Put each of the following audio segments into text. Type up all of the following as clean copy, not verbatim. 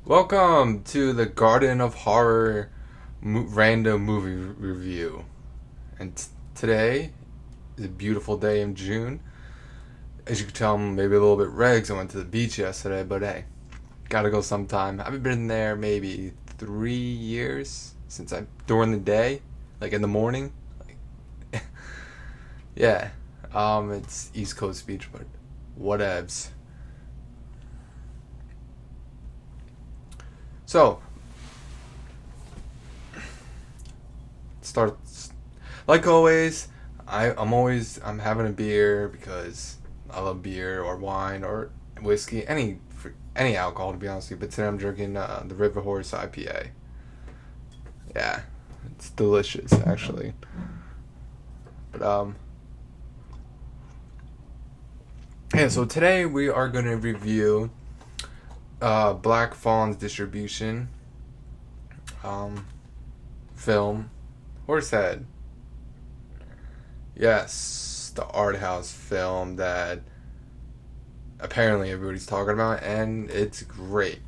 Welcome to the Garden of Horror random movie review. And today is a beautiful day in June. As you can tell, I'm maybe a little bit red because I went to the beach yesterday, but hey, gotta go sometime. I haven't been there maybe 3 years since during the day, like in the morning. Like, yeah, it's East Coast Beach, but whatevs. So, starts like always. I'm having a beer because I love beer or wine or whiskey, any alcohol to be honest with you. But today I'm drinking the River Horse IPA. Yeah, it's delicious actually. But yeah. So today we are going to review Black Fawn's distribution film Horsehead. Yes, the art house film that apparently everybody's talking about, and it's great.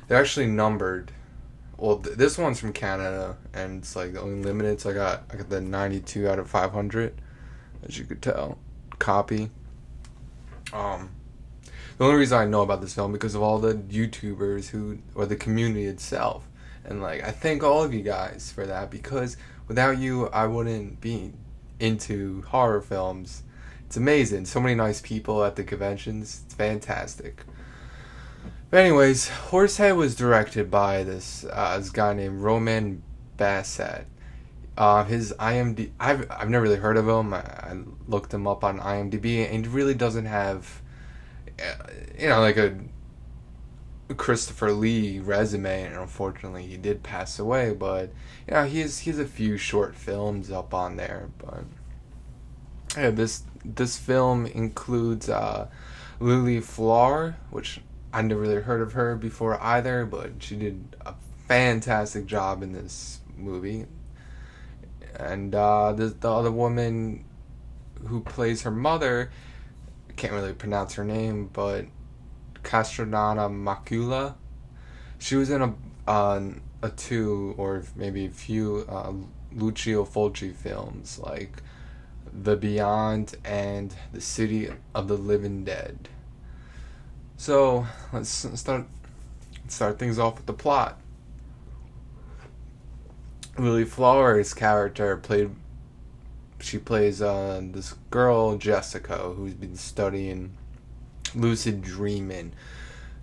They're actually numbered. Well, this one's from Canada, and it's like only limited. So I got the 92 out of 500, as you could tell, copy. The only reason I know about this film because of all the YouTubers or the community itself, and like I thank all of you guys for that because without you, I wouldn't be into horror films. It's amazing. So many nice people at the conventions. It's fantastic. But anyways, Horsehead was directed by this guy named Roman Bassett. His IMDb, I've never really heard of him. I looked him up on IMDb, and he really doesn't have, like a Christopher Lee resume. And unfortunately, he did pass away. But he has a few short films up on there. But yeah, this film includes Lily Flower, which I never really heard of her before either, but she did a fantastic job in this movie. And the other woman who plays her mother, I can't really pronounce her name, but Castronata Macula. She was in a two or maybe a few Lucio Fulci films like The Beyond and The City of the Living Dead. So let's start things off with the plot. Lily Flower's character plays this girl Jessica who's been studying lucid dreaming.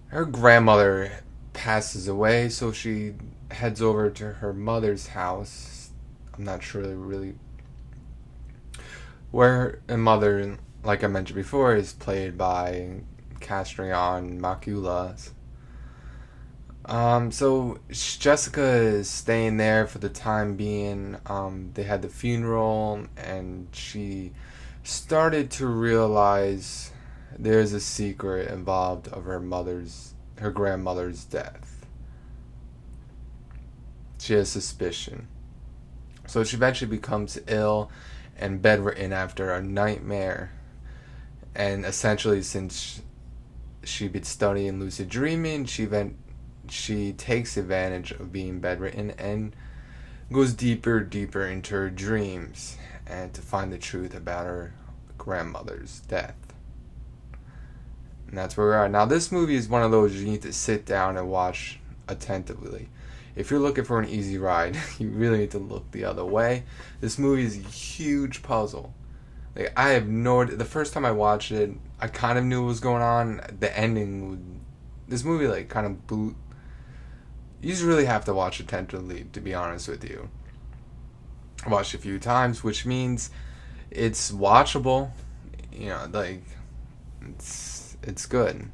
Her grandmother passes away, so she heads over to her mother's house. I'm not sure really where her mother, like I mentioned before, is played by Castrion Macula. So Jessica is staying there for the time being. They had the funeral, and she started to realize there's a secret involved of her grandmother's death. She has suspicion. So she eventually becomes ill and bedridden after a nightmare. And essentially, since she'd been studying lucid dreaming, she takes advantage of being bedridden and goes deeper into her dreams and to find the truth about her grandmother's death. And that's where we are. Now, this movie is one of those you need to sit down and watch attentively. If you're looking for an easy ride, you really need to look the other way. This movie is a huge puzzle. Like, I have no idea. The first time I watched it, I kind of knew what was going on. The ending this movie, like, kind of blew. You just really have to watch attentively, to be honest with you. I watched it a few times, which means it's watchable. Like, it's good.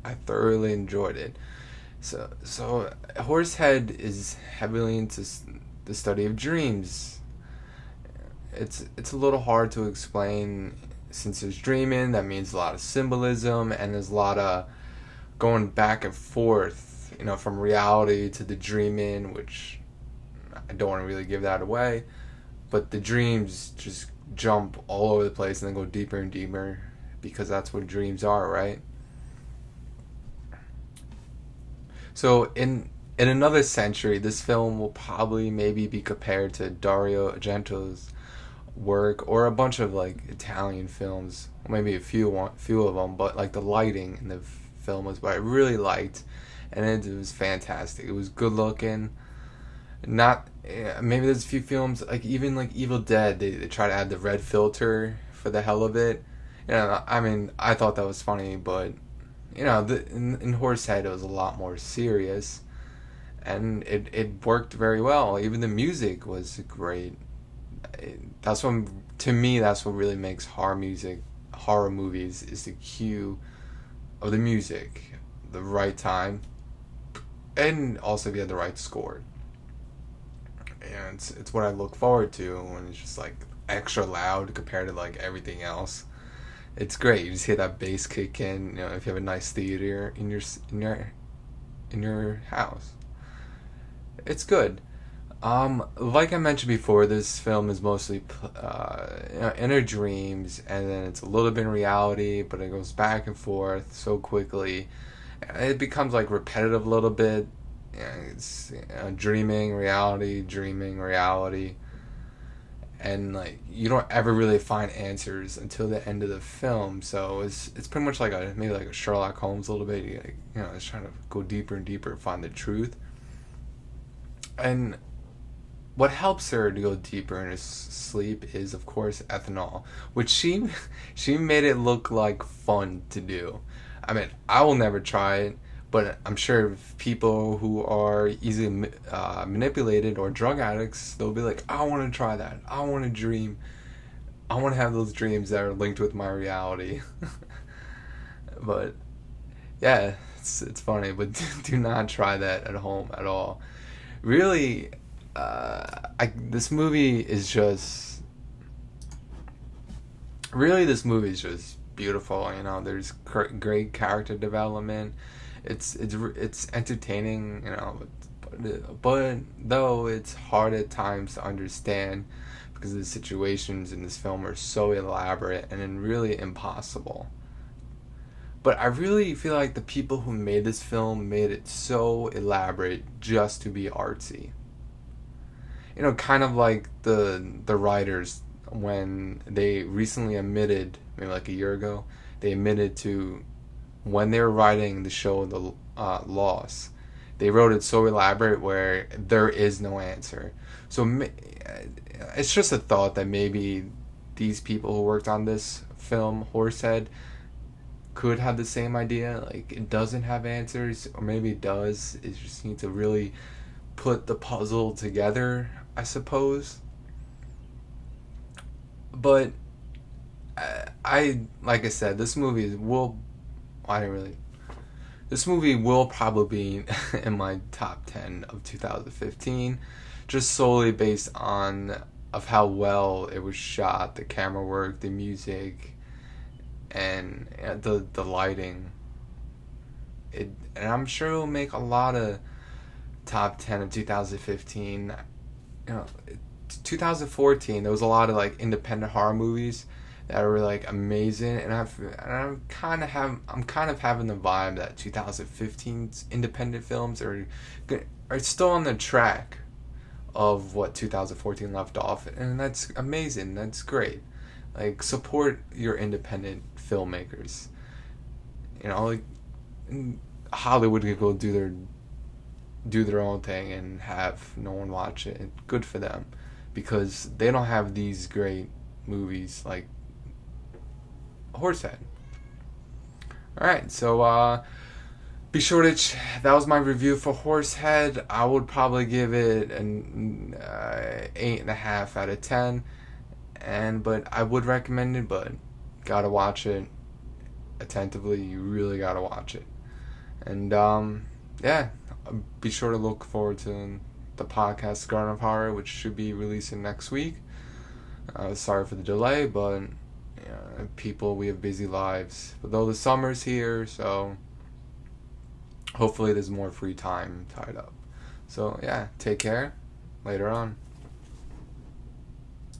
I thoroughly enjoyed it. So Horsehead is heavily into the study of dreams. It's a little hard to explain since there's dreaming. That means a lot of symbolism, and there's a lot of going back and forth, from reality to the dreaming, which I don't want to really give that away. But the dreams just jump all over the place and then go deeper and deeper because that's what dreams are, right? So in another century, this film will probably maybe be compared to Dario Argento's work, or a bunch of like Italian films, maybe a few of them, but like the lighting in the film was what I really liked, and it was fantastic. It was good looking. Not maybe there's a few films like even like Evil Dead, they try to add the red filter for the hell of it. I mean, I thought that was funny, but in Horsehead it was a lot more serious, and it worked very well. Even the music was great. That's what, to me, that's what really makes horror movies, is the cue of the music, the right time, and also if you had the right score. And it's what I look forward to when it's just like extra loud compared to like everything else. It's great. You just hear that bass kick in. If you have a nice theater in your house, it's good. Like I mentioned before, this film is mostly in her dreams, and then it's a little bit in reality, but it goes back and forth so quickly. It becomes like repetitive a little bit. It's dreaming reality, and like you don't ever really find answers until the end of the film. So it's pretty much like maybe like a Sherlock Holmes a little bit. It's trying to go deeper and deeper, find the truth. And what helps her to go deeper in her sleep is, of course, ethanol, which she made it look like fun to do. I mean, I will never try it, but I'm sure people who are easily manipulated or drug addicts, they'll be like, I want to try that. I want to dream. I want to have those dreams that are linked with my reality. But yeah, it's funny, but do not try that at home at all. Really, this movie is just beautiful. There's great character development. It's entertaining. But though it's hard at times to understand because the situations in this film are so elaborate and then really impossible. But I really feel like the people who made this film made it so elaborate just to be artsy. Kind of like the writers, when they recently admitted, maybe like a year ago, they admitted to when they were writing the show The Lost, they wrote it so elaborate where there is no answer. So it's just a thought that maybe these people who worked on this film, Horsehead, could have the same idea. Like, it doesn't have answers, or maybe it does. It just needs to really put the puzzle together, I suppose. But like I said, this movie will probably be in my top 10 of 2015, just solely based on of how well it was shot, the camera work, the music, and the lighting. And I'm sure it'll make a lot of top 10 of 2015. 2014, there was a lot of like independent horror movies that were like amazing, and I'm kind of having the vibe that 2015's independent films are still on the track of what 2014 left off, and that's amazing. That's great. Like, support your independent filmmakers. Like Hollywood could go do their own thing and have no one watch it. Good for them, because they don't have these great movies like Horsehead. Alright, so be sure to that was my review for Horsehead. I would probably give it an 8.5 out of 10, but I would recommend it, but gotta watch it attentively. You really gotta watch it. And yeah, be sure to look forward to the podcast Garden of Horror, which should be releasing next week. Sorry for the delay, but people, we have busy lives. But though the summer's here, so hopefully there's more free time tied up. So yeah, take care. Later on.